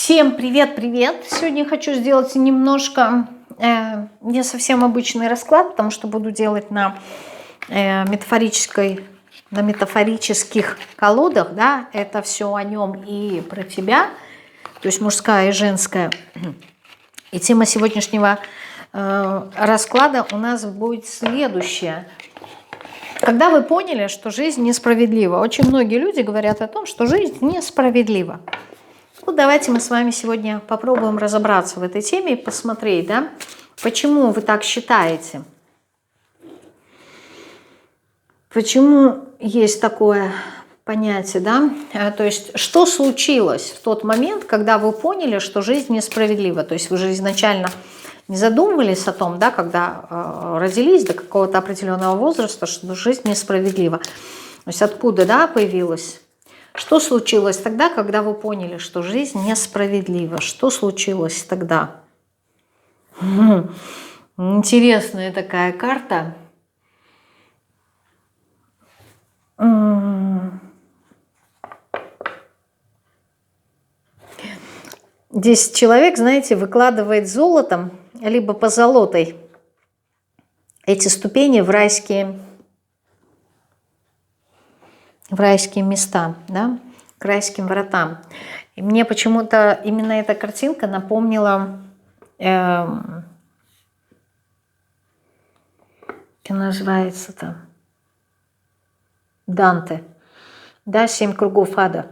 Всем привет-привет! Сегодня хочу сделать немножко не совсем обычный расклад, потому что буду делать на метафорических колодах, да, это все о нем и про тебя, то есть мужская и женская. И тема сегодняшнего расклада у нас будет следующая. Когда вы поняли, что жизнь несправедлива, очень многие люди говорят о том, что жизнь несправедлива. Ну, давайте мы с вами сегодня попробуем разобраться в этой теме и посмотреть, да, почему вы так считаете. Почему есть такое понятие, да? То есть, что случилось в тот момент, когда вы поняли, что жизнь несправедлива? То есть, вы же изначально не задумывались о том, да, когда родились до какого-то определенного возраста, что жизнь несправедлива. То есть, откуда, да, появилось? Что случилось тогда, когда вы поняли, что жизнь несправедлива? Что случилось тогда? Интересная такая карта. Здесь человек, знаете, выкладывает золотом, либо позолотой эти ступени в райские места, да, к райским вратам. И мне почему-то именно эта картинка напомнила, как называется-то, Данте, да, 7 кругов ада.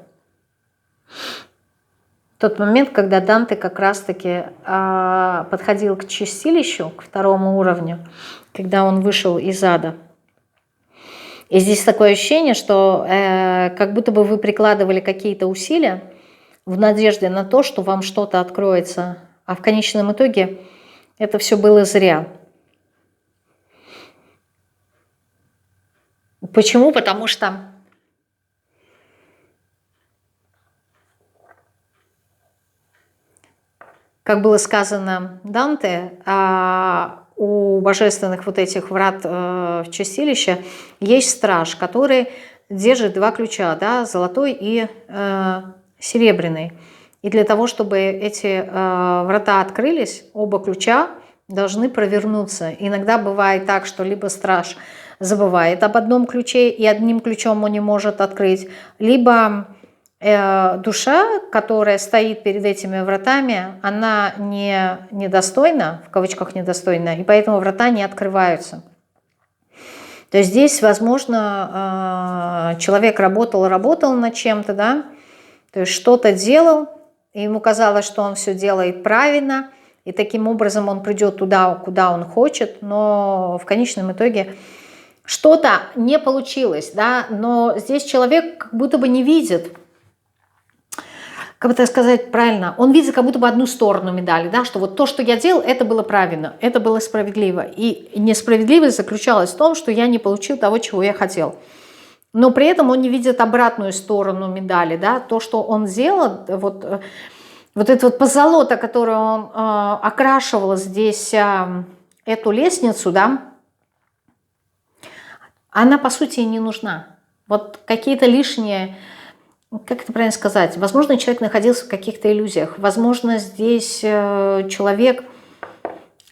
Тот момент, когда Данте как раз-таки подходил к чистилищу, к 2-му уровню, когда он вышел из ада. И здесь такое ощущение, что как будто бы вы прикладывали какие-то усилия в надежде на то, что вам что-то откроется, а в конечном итоге это все было зря. Почему? Потому что как было сказано Данте, у божественных вот этих врат в чистилище есть страж, который держит 2 ключа, да, золотой и серебряный. И для того, чтобы эти врата открылись, оба ключа должны провернуться. Иногда бывает так, что либо страж забывает об одном ключе и одним ключом он не может открыть, либо душа, которая стоит перед этими вратами, она недостойна, в кавычках недостойна, и поэтому врата не открываются. То есть здесь, возможно, человек работал над чем-то, да, то есть что-то делал, и ему казалось, что он все делает правильно, и таким образом он придет туда, куда он хочет, но в конечном итоге что-то не получилось, да, но здесь человек как будто бы не видит, как бы так сказать правильно, он видит как будто бы одну сторону медали, да, что вот то, что я делал, это было правильно, это было справедливо. И несправедливость заключалась в том, что я не получил того, чего я хотел. Но при этом он не видит обратную сторону медали, да, то, что он сделал, вот это вот позолота, которую он окрашивал здесь эту лестницу, да, она по сути и не нужна. Вот какие-то лишние... Как это правильно сказать? Возможно, человек находился в каких-то иллюзиях. Возможно, здесь человек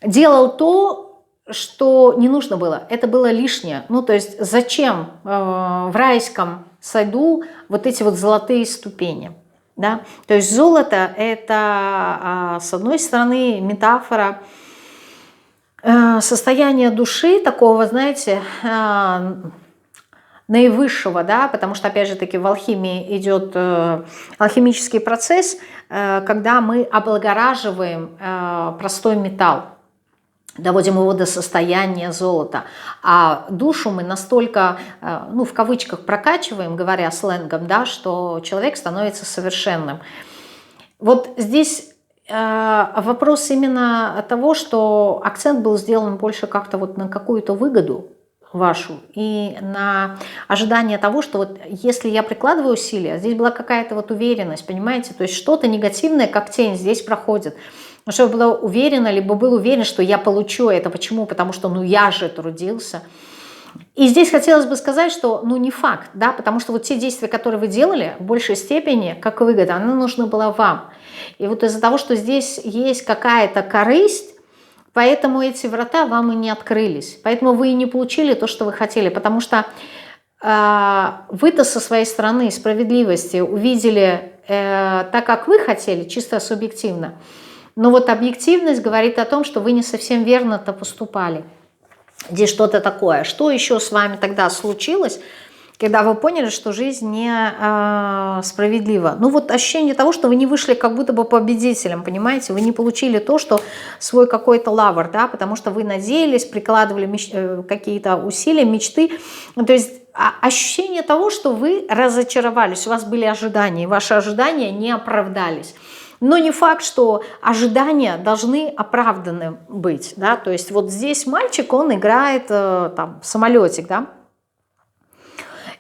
делал то, что не нужно было. Это было лишнее. Ну, то есть зачем в райском саду вот эти вот золотые ступени? Да? То есть золото – это, с одной стороны, метафора состояния души, такого, знаете, наивысшего, да, потому что, опять же таки, в алхимии идет алхимический процесс, когда мы облагораживаем простой металл, доводим его до состояния золота, а душу мы настолько, ну, в кавычках, прокачиваем, говоря сленгом, да, что человек становится совершенным. Вот здесь вопрос именно того, что акцент был сделан больше как-то вот на какую-то выгоду вашу и на ожидание того, что вот если я прикладываю усилия, здесь была какая-то вот уверенность, понимаете, то есть что-то негативное, как тень, здесь проходит. Но чтобы была уверена, либо был уверен, что я получу это. Почему? Потому что, ну, я же трудился. И здесь хотелось бы сказать, что, ну, не факт, да, потому что вот те действия, которые вы делали, в большей степени, как выгода, она нужна была вам. И вот из-за того, что здесь есть какая-то корысть, поэтому эти врата вам и не открылись. Поэтому вы и не получили то, что вы хотели, потому что вы-то со своей стороны справедливости увидели так, как вы хотели, чисто субъективно. Но вот объективность говорит о том, что вы не совсем верно-то поступали. Здесь что-то такое. Что еще с вами тогда случилось, когда вы поняли, что жизнь не справедлива? Ну вот ощущение того, что вы не вышли как будто бы победителем, понимаете? Вы не получили то, что свой какой-то лавр, да, потому что вы надеялись, прикладывали какие-то усилия, мечты. То есть ощущение того, что вы разочаровались, у вас были ожидания, и ваши ожидания не оправдались. Но не факт, что ожидания должны оправданы быть, да, то есть вот здесь мальчик, он играет там самолетик, да,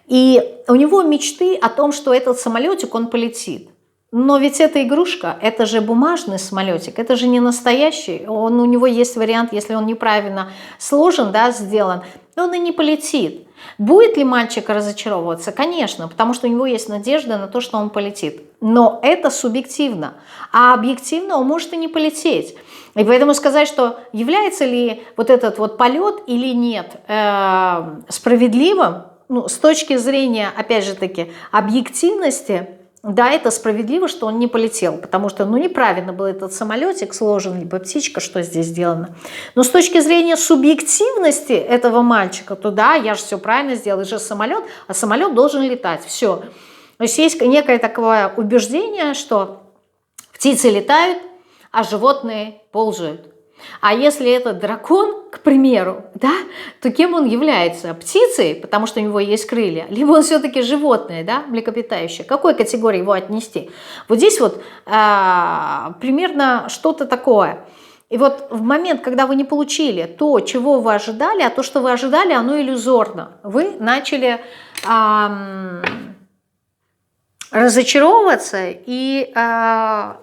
и у него мечты о том, что этот самолетик, он полетит. Но ведь эта игрушка, это же бумажный самолетик, это же не настоящий, у него есть вариант, если он неправильно сложен, да, сделан, он и не полетит. Будет ли мальчик разочаровываться? Конечно, потому что у него есть надежда на то, что он полетит. Но это субъективно, а объективно он может и не полететь. И поэтому сказать, что является ли вот этот вот полет или нет справедливым, ну, с точки зрения, опять же таки, объективности, да, это справедливо, что он не полетел, потому что, ну, неправильно был этот самолетик сложен, либо птичка, что здесь сделано. Но с точки зрения субъективности этого мальчика, то да, я же все правильно сделал, это же самолет, а самолет должен летать, все. То есть есть некое такое убеждение, что птицы летают, а животные ползают. А если это дракон, к примеру, да, то кем он является? Птицей, потому что у него есть крылья, либо он все-таки животное, да, млекопитающее. К какой категории его отнести? Вот здесь вот примерно что-то такое. И вот в момент, когда вы не получили то, чего вы ожидали, а то, что вы ожидали, оно иллюзорно. Вы начали разочаровываться и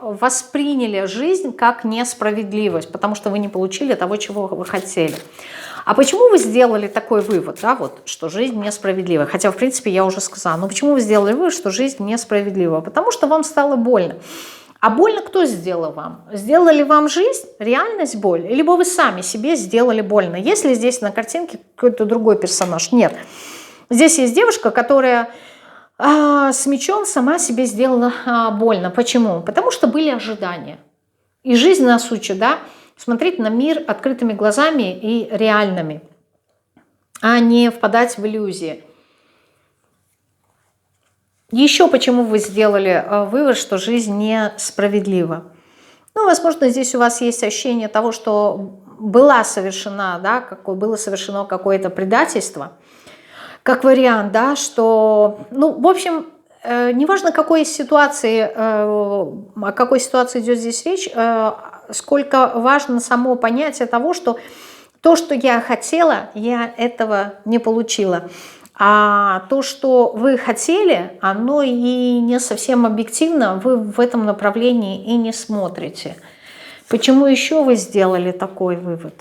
восприняли жизнь как несправедливость, потому что вы не получили того, чего вы хотели. А почему вы сделали такой вывод, да, вот, что жизнь несправедлива? Хотя, в принципе, я уже сказала, но почему вы сделали вывод, что жизнь несправедлива? Потому что вам стало больно. А больно кто сделал вам? Сделали вам жизнь, реальность, боль? Либо вы сами себе сделали больно? Есть ли здесь на картинке какой-то другой персонаж? Нет. Здесь есть девушка, которая с мечом сама себе сделала больно. Почему? Потому что были ожидания. И жизнь нас учит, да, смотреть на мир открытыми глазами и реальными, а не впадать в иллюзии. Еще почему вы сделали вывод, что жизнь несправедлива? Ну, возможно, здесь у вас есть ощущение того, что было совершено какое-то предательство, как вариант, да, что, ну, в общем, неважно, о какой ситуации идет здесь речь, сколько важно само понятие того, что то, что я хотела, я этого не получила. А то, что вы хотели, оно и не совсем объективно, вы в этом направлении и не смотрите. Почему еще вы сделали такой вывод?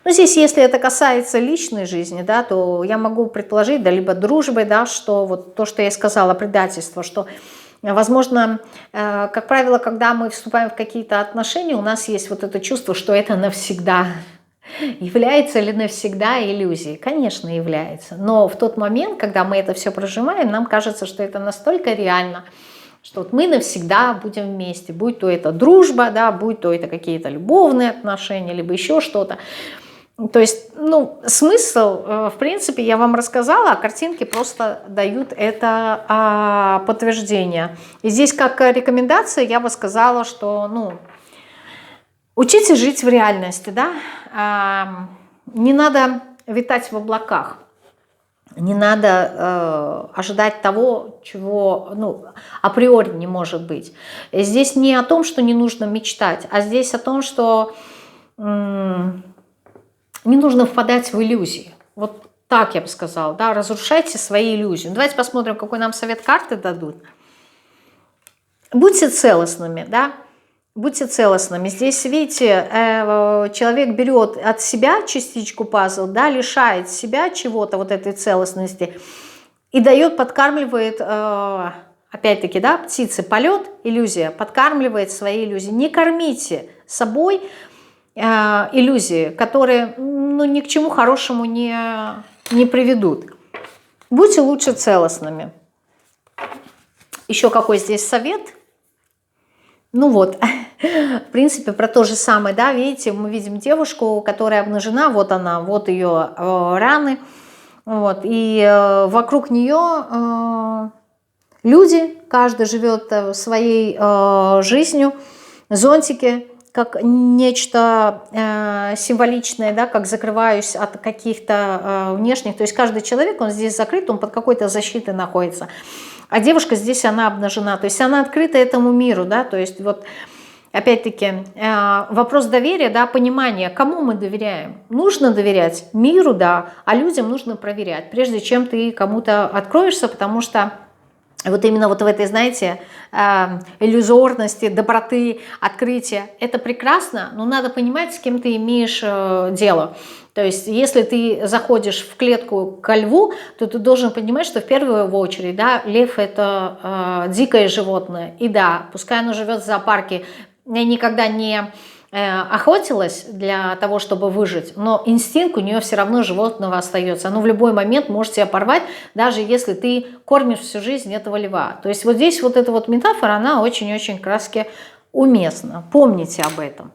Ну, здесь, если это касается личной жизни, да, то я могу предположить, да, либо дружбой, да, что вот то, что я сказала, предательство, что, возможно, как правило, когда мы вступаем в какие-то отношения, у нас есть вот это чувство, что это навсегда. Является ли навсегда иллюзией? Конечно, является. Но в тот момент, когда мы это все проживаем, нам кажется, что это настолько реально, что вот мы навсегда будем вместе. Будь то это дружба, да, будь то это какие-то любовные отношения, либо еще что-то. То есть, ну, смысл, в принципе, я вам рассказала, а картинки просто дают это подтверждение. И здесь как рекомендация я бы сказала, что, ну, учитесь жить в реальности, да, не надо витать в облаках, не надо ожидать того, чего, ну, априори не может быть. И здесь не о том, что не нужно мечтать, а здесь о том, что не нужно впадать в иллюзии. Вот так я бы сказала, да, разрушайте свои иллюзии. Давайте посмотрим, какой нам совет карты дадут. Будьте целостными, да. будьте целостными. Здесь, видите, человек берет от себя частичку пазла, да, лишает себя чего-то, вот этой целостности, и дает, подкармливает, опять-таки, да, птицы, полет, иллюзия, подкармливает свои иллюзии. Не кормите собой иллюзии, которые, ну, ни к чему хорошему не приведут. Будьте лучше целостными. Еще какой здесь совет? Ну вот, в принципе, про то же самое, да, видите, мы видим девушку, которая обнажена, вот она, вот ее раны, вот, и вокруг нее люди, каждый живет своей жизнью, зонтики, как нечто символичное, да, как закрываюсь от каких-то внешних, то есть каждый человек, он здесь закрыт, он под какой-то защитой находится. А девушка здесь, она обнажена, то есть она открыта этому миру, да, то есть вот опять-таки вопрос доверия, да, понимания, кому мы доверяем. Нужно доверять миру, да, а людям нужно проверять, прежде чем ты кому-то откроешься, потому что вот именно вот в этой, знаете, иллюзорности, доброты, открытия, это прекрасно, но надо понимать, с кем ты имеешь дело. То есть, если ты заходишь в клетку ко льву, то ты должен понимать, что в первую очередь, да, лев – это дикое животное. И да, пускай оно живет в зоопарке, никогда не охотилась для того, чтобы выжить, но инстинкт у нее все равно животного остается. Оно в любой момент может тебя порвать, даже если ты кормишь всю жизнь этого льва. То есть вот здесь вот эта вот метафора, она очень-очень краски уместна. Помните об этом.